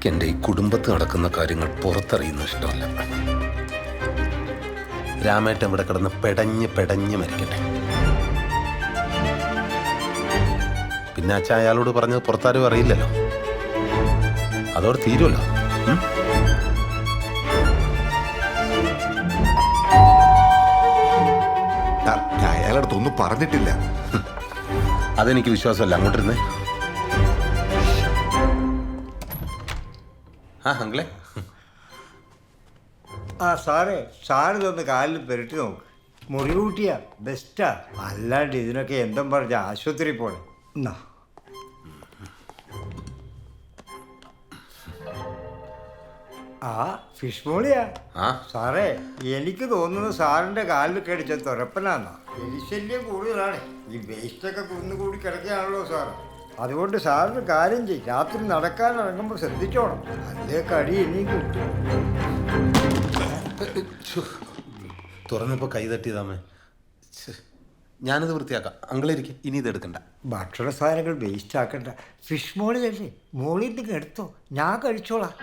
എനിക്കെൻ്റെ ഈ കുടുംബത്ത് നടക്കുന്ന കാര്യങ്ങൾ പുറത്തറിയുന്ന ഇഷ്ടമല്ല. രാമേട്ടൻ ഇവിടെ കിടന്ന് പെടഞ്ഞ് മരിക്കട്ടെ. പിന്നെ അച്ഛൻ അയാളോട് പറഞ്ഞത് പുറത്താരും അറിയില്ലല്ലോ, അതോടെ തീരുമല്ലോ. ഞാൻ അയാളടുത്തൊന്നും പറഞ്ഞിട്ടില്ല. അതെനിക്ക് വിശ്വാസമല്ല. അങ്ങോട്ടിരുന്നേ. ആ അങ്കിളെ. ആ സാറേ, സാറിതൊന്ന് കാലിൽ പെരട്ടി നോക്ക്. മുറി കൂട്ടിയാ ബെസ്റ്റാ. അല്ലാണ്ട് ഇതിനൊക്കെ എന്തും പറഞ്ഞ ആശുപത്രി പോണേ. എന്നാ ആ ഫിഷ് മോളിയാ. സാറേ, എനിക്ക് തോന്നുന്നു സാറിന്റെ കാലിൽ കടിച്ച തുരപ്പനാന്നാ. എലിശല്യം കൂടുതലാണ്. ഈ വേസ്റ്റൊക്കെ കുന്നുകൂടി കിടക്കുകയാണല്ലോ സാറ്. അതുകൊണ്ട് സാറിന് കാര്യം ചെയ്യും, രാത്രി നടക്കാൻ ഇറങ്ങുമ്പോൾ ശ്രദ്ധിച്ചോണം, അല്ലേ കടി ഇനിയും കിട്ടും. തുറന്നപ്പോ കൈ തട്ടിയതാമേ. ഞാനിത് വൃത്തിയാക്കാം. അങ്കിളിരിക്കും, ഇനി ഇത് എടുക്കണ്ട. ഭക്ഷണ സാധനങ്ങൾ വേസ്റ്റ് ആക്കണ്ട. ഫിഷ് മോളിലല്ലേ, മോളിൽ നിന്ന് എടുത്തോ, ഞാൻ കഴിച്ചോളാം.